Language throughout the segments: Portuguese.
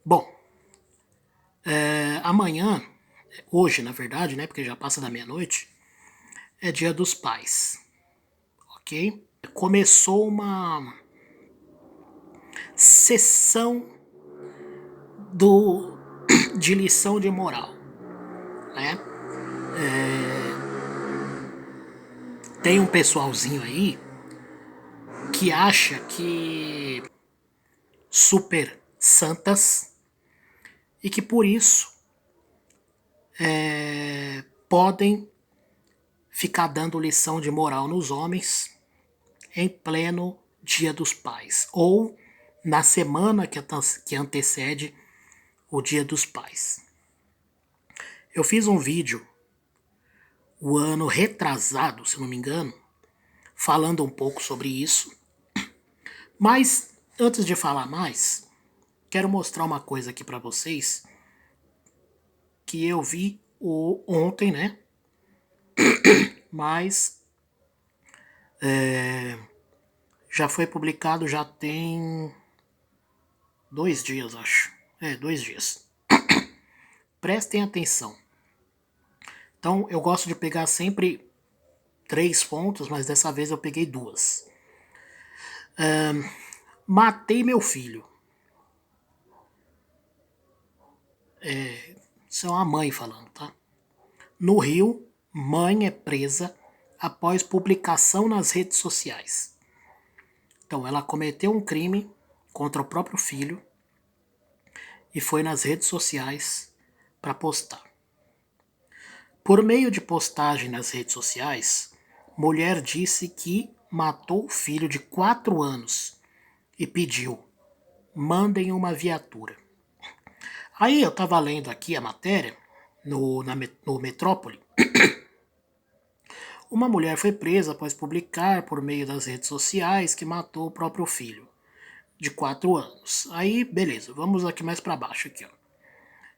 Bom, amanhã, hoje na verdade, né, porque já passa da meia-noite, é Dia dos Pais, ok? Começou uma sessão do, de lição de moral, né? Tem um pessoalzinho aí que acha que super santas e que por isso podem ficar dando lição de moral nos homens em pleno Dia dos Pais ou na semana que antecede o Dia dos Pais. Eu fiz um vídeo o ano retrasado, se não me engano, falando um pouco sobre isso. Mas antes de falar mais, quero mostrar uma coisa aqui para vocês que eu vi ontem, né? Mas já foi publicado, já tem 2 dias, acho. 2 dias. Prestem atenção. Então, eu gosto de pegar sempre 3 fontes, mas dessa vez eu peguei 2. Matei meu filho. Isso é uma mãe falando, tá? No Rio, mãe é presa após publicação nas redes sociais. Então, ela cometeu um crime contra o próprio filho e foi nas redes sociais para postar. Por meio de postagem nas redes sociais, mulher disse que matou o filho de 4 anos e pediu: mandem uma viatura. Aí eu estava lendo aqui a matéria no Metrópole. Uma mulher foi presa após publicar por meio das redes sociais que matou o próprio filho, de 4 anos. Aí, beleza, vamos aqui mais para baixo aqui, ó.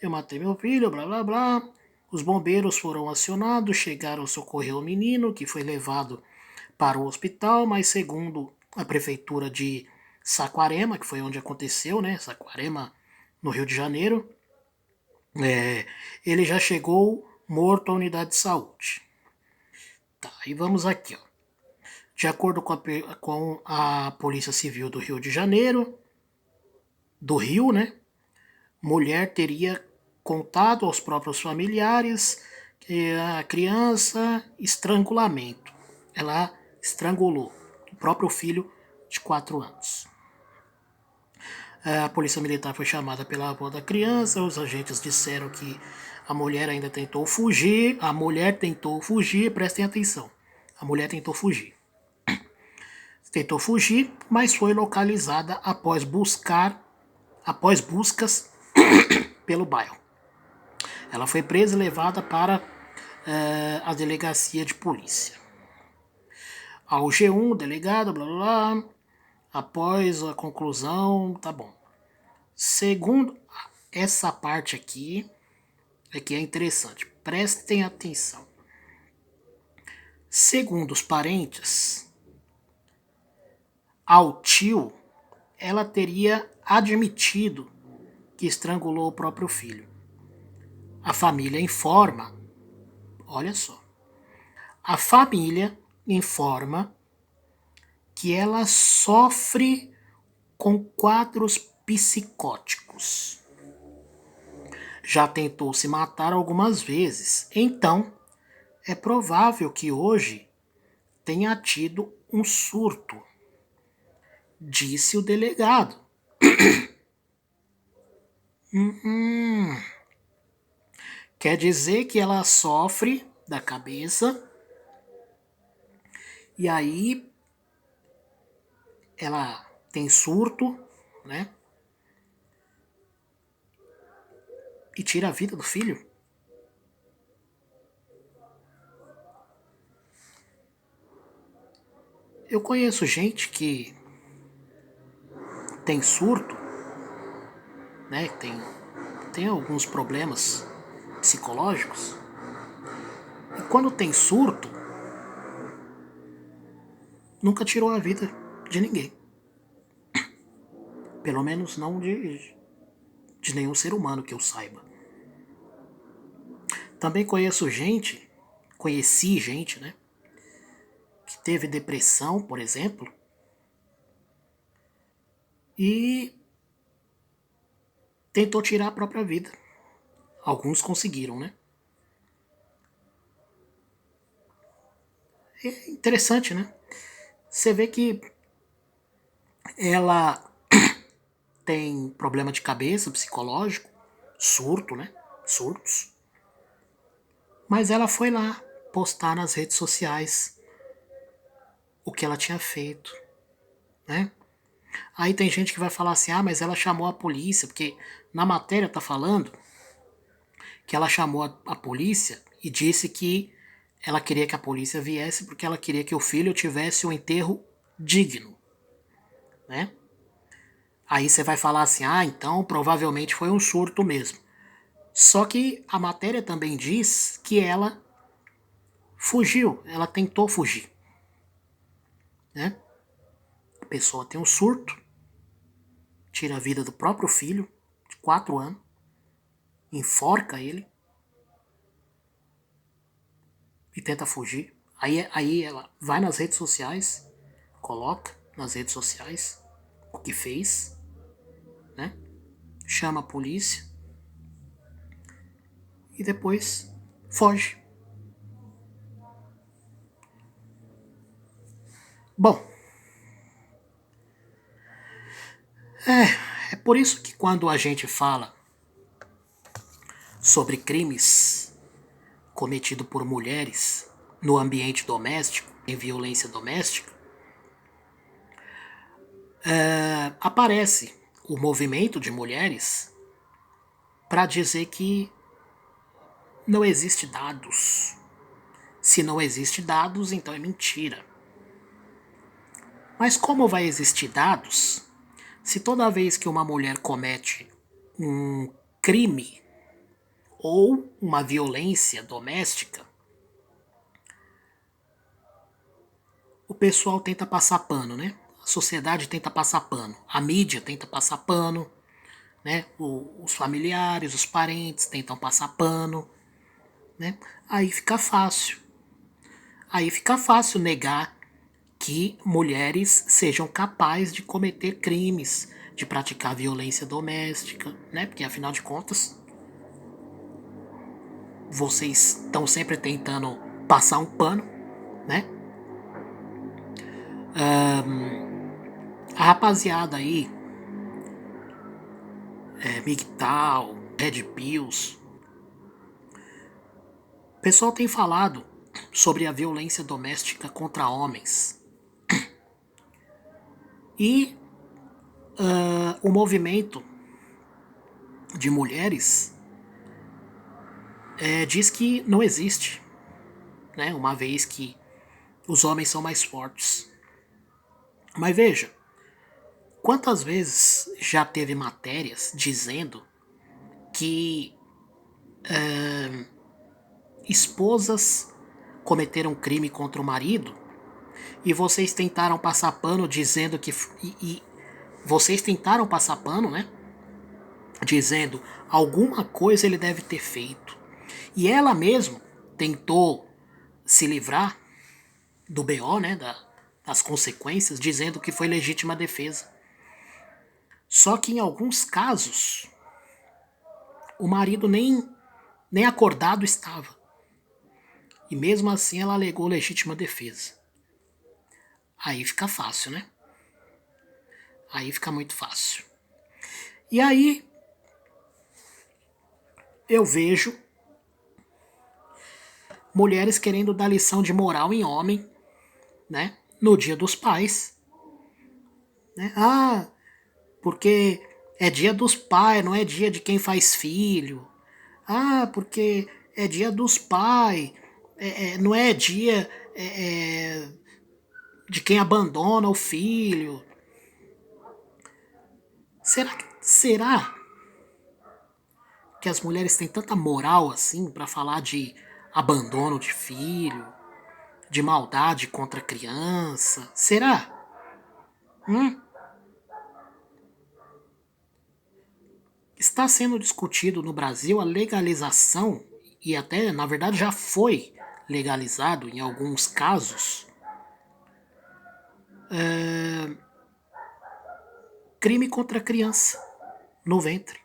Eu matei meu filho, blá blá blá. Os bombeiros foram acionados, chegaram a socorrer o menino, que foi levado para o hospital, mas segundo a prefeitura de Saquarema, que foi onde aconteceu, né? Saquarema, no Rio de Janeiro, ele já chegou morto à unidade de saúde. Tá, e vamos aqui, ó. De acordo com a Polícia Civil do Rio de Janeiro, do Rio, né? Mulher teria contado aos próprios familiares que a criança estrangulamento. Ela estrangulou o próprio filho de 4 anos. A polícia militar foi chamada pela avó da criança, os agentes disseram que a mulher ainda tentou fugir, prestem atenção. A mulher tentou fugir. Tentou fugir, mas foi localizada após buscas pelo bairro. Ela foi presa e levada para a delegacia de polícia. Ao G1, delegado, blá blá blá, após a conclusão, tá bom. Segundo, essa parte aqui é que é interessante, prestem atenção. Segundo os parentes, ao tio, ela teria admitido que estrangulou o próprio filho. A família informa, olha só, a família informa que ela sofre com quadros psicóticos. Já tentou se matar algumas vezes, então é provável que hoje tenha tido um surto, disse o delegado. Quer dizer que ela sofre da cabeça e aí ela tem surto, né? E tira a vida do filho. Eu conheço gente que tem surto, né? Tem alguns problemas psicológicos. E quando tem surto, nunca tirou a vida de ninguém. Pelo menos não de nenhum ser humano que eu saiba. Também conheci gente, né, que teve depressão, por exemplo, e tentou tirar a própria vida. Alguns conseguiram, né? É interessante, né? Você vê que ela tem problema de cabeça, psicológico, surto, né? Surtos. Mas ela foi lá postar nas redes sociais o que ela tinha feito, né? Aí tem gente que vai falar assim, ah, mas ela chamou a polícia, porque na matéria tá falando que ela chamou a polícia e disse que ela queria que a polícia viesse porque ela queria que o filho tivesse um enterro digno, né? Aí você vai falar assim, ah, então provavelmente foi um surto mesmo. Só que a matéria também diz que ela fugiu, ela tentou fugir, né? A pessoa tem um surto, tira a vida do próprio filho, de 4 anos, enforca ele e tenta fugir. Aí ela vai nas redes sociais, coloca nas redes sociais o que fez, né? Chama a polícia e depois foge. Bom, é por isso que quando a gente fala sobre crimes cometidos por mulheres no ambiente doméstico, em violência doméstica, aparece o movimento de mulheres para dizer que não existe dados. Se não existe dados, então é mentira. Mas como vai existir dados se toda vez que uma mulher comete um crime ou uma violência doméstica, o pessoal tenta passar pano, né? A sociedade tenta passar pano, a mídia tenta passar pano, né? Os familiares, os parentes tentam passar pano, né? Aí fica fácil. Aí fica fácil negar que mulheres sejam capazes de cometer crimes, de praticar violência doméstica, né? Porque afinal de contas, vocês estão sempre tentando passar um pano, né? A rapaziada aí, MGTOW, Red Pills, o pessoal tem falado sobre a violência doméstica contra homens. E o movimento de mulheres diz que não existe, né? Uma vez que os homens são mais fortes. Mas veja, quantas vezes já teve matérias dizendo que esposas cometeram crime contra o marido e vocês tentaram passar pano dizendo que. E vocês tentaram passar pano, né? Dizendo alguma coisa ele deve ter feito. E ela mesma tentou se livrar do BO, né? Das consequências, dizendo que foi legítima defesa. Só que em alguns casos, o marido nem acordado estava. E mesmo assim ela alegou legítima defesa. Aí fica fácil, né? Aí fica muito fácil. E aí eu vejo mulheres querendo dar lição de moral em homem, né? No Dia dos Pais. Né? Ah, porque é dia dos pais, não é dia de quem faz filho. Ah, porque é dia dos pais, não é dia de quem abandona o filho. Será que as mulheres têm tanta moral assim para falar de abandono de filho, de maldade contra a criança? Será? Hum? está sendo discutido no Brasil a legalização, e até, na verdade, já foi legalizado em alguns casos, crime contra a criança no ventre.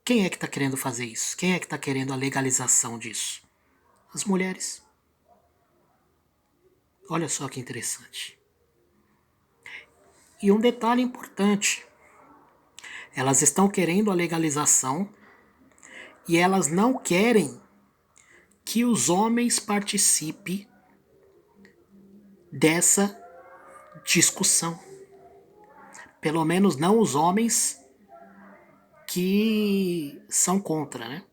Quem é que está querendo fazer isso? Quem é que está querendo a legalização disso? As mulheres. Olha só que interessante. E um detalhe importante: elas estão querendo a legalização e elas não querem que os homens participem dessa discussão. Pelo menos não os homens que são contra, né?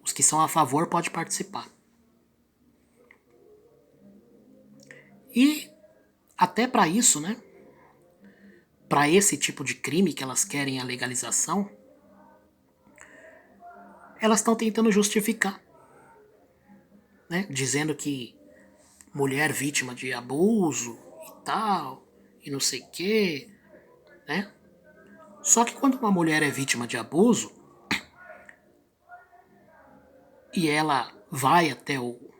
Os que são a favor podem participar. E até para isso, né? Para esse tipo de crime que elas querem a legalização, elas estão tentando justificar, né? Dizendo que mulher vítima de abuso e tal, e não sei o quê, né? Só que quando uma mulher é vítima de abuso e ela vai até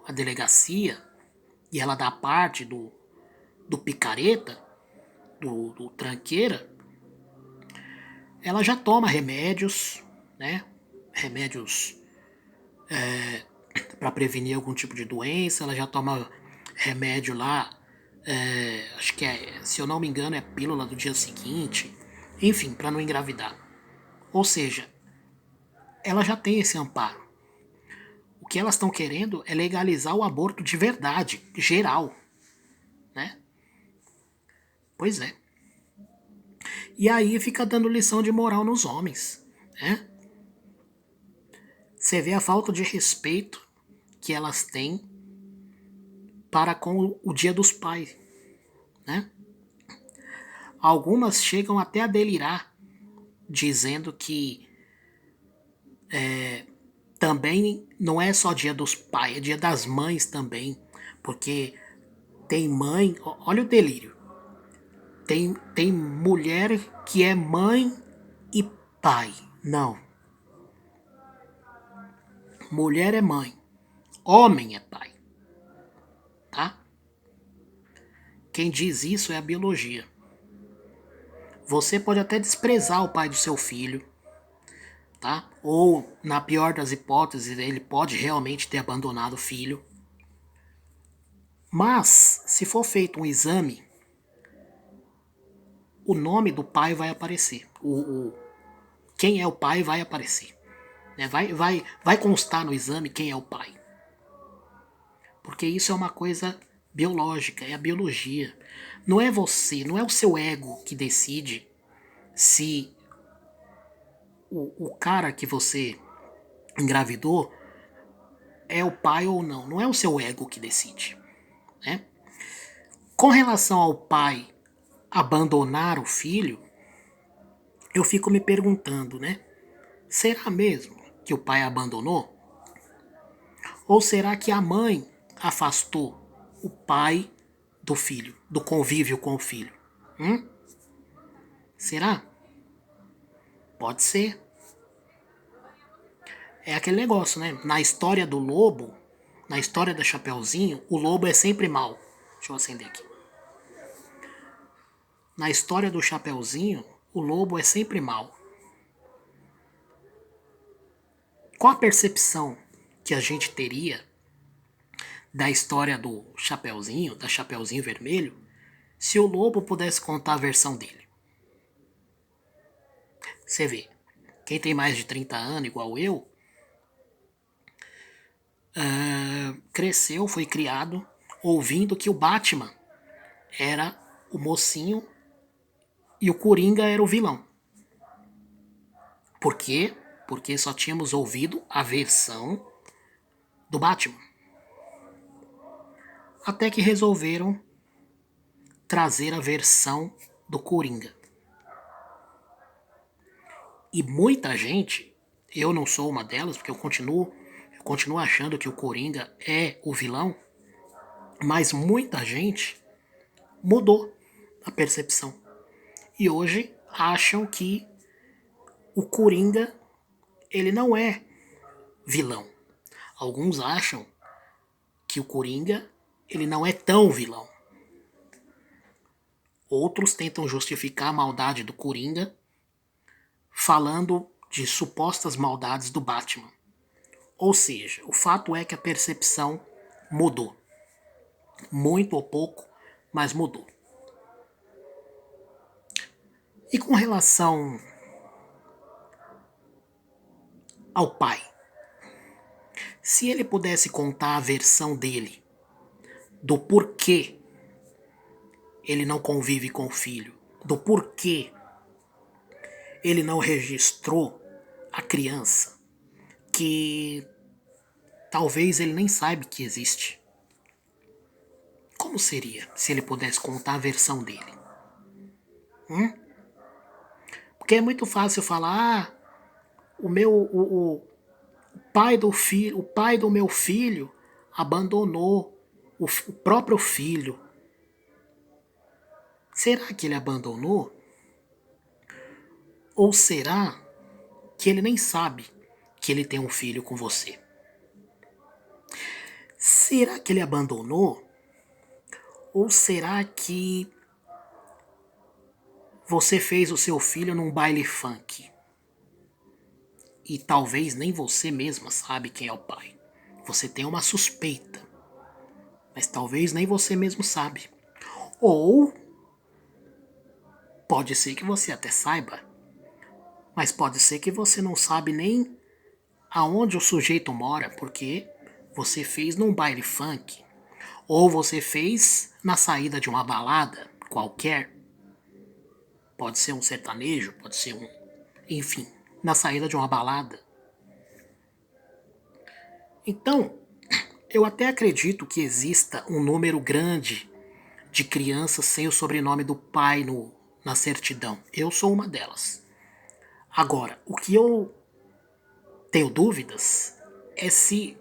a delegacia e ela dá parte do picareta, do tranqueira, ela já toma remédios, né? Remédios para prevenir algum tipo de doença, ela já toma remédio lá, acho que se eu não me engano é pílula do dia seguinte, enfim, para não engravidar. Ou seja, ela já tem esse amparo. O que elas estão querendo é legalizar o aborto de verdade, geral, né? Pois é. E aí fica dando lição de moral nos homens, né? Você vê a falta de respeito que elas têm para com o Dia dos Pais, né? Algumas chegam até a delirar, dizendo que também não é só Dia dos Pais, é Dia das Mães também, porque tem mãe, olha o delírio, tem mulher que é mãe e pai. Não. Mulher é mãe, homem é pai, tá? Quem diz isso é a biologia. Você pode até desprezar o pai do seu filho, tá? Ou, na pior das hipóteses, ele pode realmente ter abandonado o filho. Mas, se for feito um exame, o nome do pai vai aparecer. Quem é o pai vai aparecer. Né? Vai constar no exame quem é o pai. Porque isso é uma coisa biológica, é a biologia. Não é você, não é o seu ego que decide se o cara que você engravidou é o pai ou não. Não é o seu ego que decide. Né? Com relação ao pai abandonar o filho, eu fico me perguntando, né? Será mesmo que o pai abandonou? Ou será que a mãe afastou o pai do filho, do convívio com o filho? Será? Pode ser. É aquele negócio, né? Na história do lobo, na história da Chapeuzinho, o lobo é sempre mau. Deixa eu acender aqui. Na história do Chapeuzinho, o lobo é sempre mau. Qual a percepção que a gente teria da história do Chapeuzinho, da Chapeuzinho Vermelho, se o lobo pudesse contar a versão dele? Você vê, quem tem mais de 30 anos, igual eu, cresceu, foi criado, ouvindo que o Batman era o mocinho e o Coringa era o vilão. Por quê? Porque só tínhamos ouvido a versão do Batman. Até que resolveram trazer a versão do Coringa. E muita gente, eu não sou uma delas, porque eu continuo achando que o Coringa é o vilão, mas muita gente mudou a percepção. E hoje acham que o Coringa, ele não é vilão. Alguns acham que o Coringa, ele não é tão vilão. Outros tentam justificar a maldade do Coringa falando de supostas maldades do Batman. Ou seja, o fato é que a percepção mudou. Muito ou pouco, mas mudou. E com relação ao pai, se ele pudesse contar a versão dele do porquê ele não convive com o filho, do porquê ele não registrou a criança, que talvez ele nem saiba que existe. Como seria se ele pudesse contar a versão dele? Porque é muito fácil falar, o pai do filho, o pai do meu filho abandonou o próprio filho. Será que ele abandonou? Ou será que ele nem sabe que ele tem um filho com você? Será que ele abandonou? Ou será que você fez o seu filho num baile funk? E talvez nem você mesma sabe quem é o pai. Você tem uma suspeita, mas talvez nem você mesmo sabe. Ou pode ser que você até saiba, mas pode ser que você não sabe nem aonde o sujeito mora, porque você fez num baile funk, ou você fez na saída de uma balada qualquer. Pode ser um sertanejo, pode ser um... Enfim, na saída de uma balada. Então, eu até acredito que exista um número grande de crianças sem o sobrenome do pai na certidão. Eu sou uma delas. Agora, o que eu tenho dúvidas é se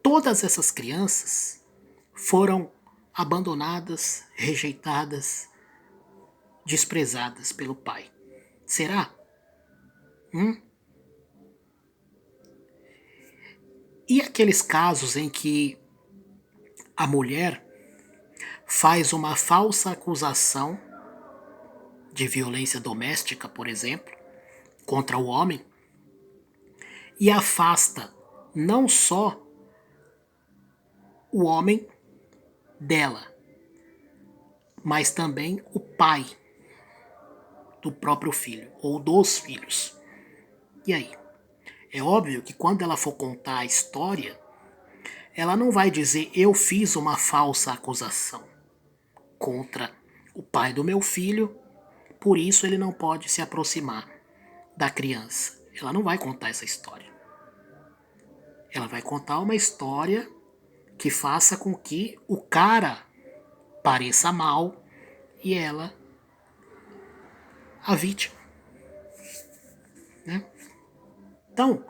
todas essas crianças foram abandonadas, rejeitadas, desprezadas pelo pai. Será? E aqueles casos em que a mulher faz uma falsa acusação de violência doméstica, por exemplo, contra o homem, e afasta não só o homem dela, mas também o pai do próprio filho, ou dos filhos. E aí? É óbvio que quando ela for contar a história, ela não vai dizer eu fiz uma falsa acusação contra o pai do meu filho, por isso ele não pode se aproximar da criança. Ela não vai contar essa história. Ela vai contar uma história que faça com que o cara pareça mal e ela a vítima. Né? Então,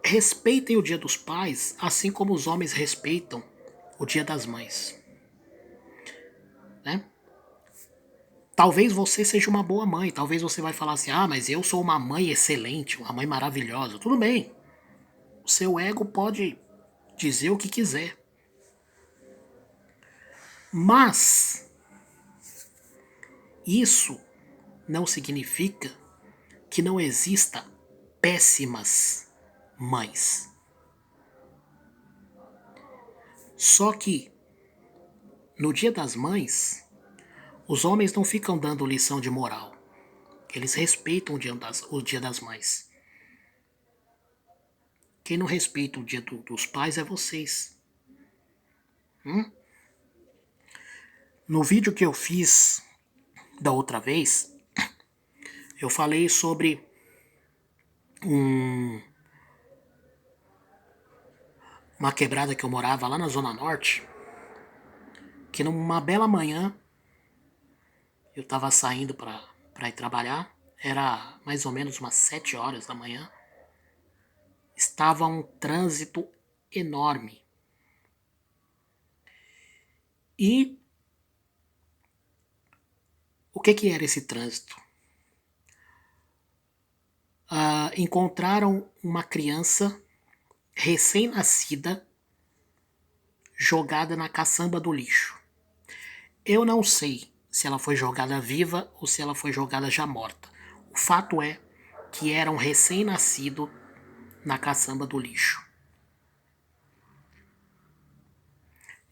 respeitem o Dia dos Pais, assim como os homens respeitam o Dia das Mães. Né? Talvez você seja uma boa mãe, talvez você vai falar assim, mas eu sou uma mãe excelente, uma mãe maravilhosa. Tudo bem, o seu ego pode dizer o que quiser. Mas isso não significa que não exista péssimas mães. Só que no Dia das Mães, os homens não ficam dando lição de moral. Eles respeitam o Dia das Mães. Quem não respeita o Dia dos Pais é vocês. No vídeo que eu fiz da outra vez, eu falei sobre uma quebrada que eu morava lá na Zona Norte, que numa bela manhã eu estava saindo para ir trabalhar, era mais ou menos umas 7 horas da manhã, estava um trânsito enorme. E O que era esse trânsito? Encontraram uma criança recém-nascida jogada na caçamba do lixo. Eu não sei se ela foi jogada viva ou se ela foi jogada já morta. O fato é que era um recém-nascido na caçamba do lixo.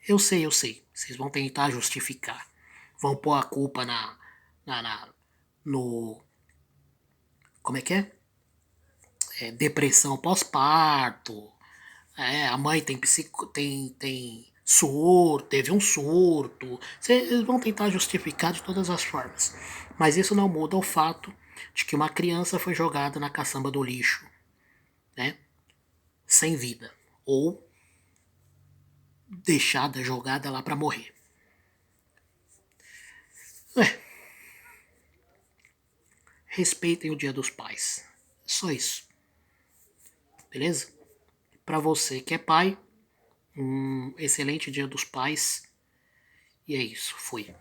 Eu sei. Vocês vão tentar justificar. Vão pôr a culpa no. Como é que é? Depressão pós-parto. A mãe tem surto, teve um surto. Vocês vão tentar justificar de todas as formas. Mas isso não muda o fato de que uma criança foi jogada na caçamba do lixo, né? Sem vida. Ou deixada, jogada lá para morrer. Respeitem o Dia dos Pais. Só isso. Beleza? Para você que é pai, um excelente Dia dos Pais. E é isso. Fui.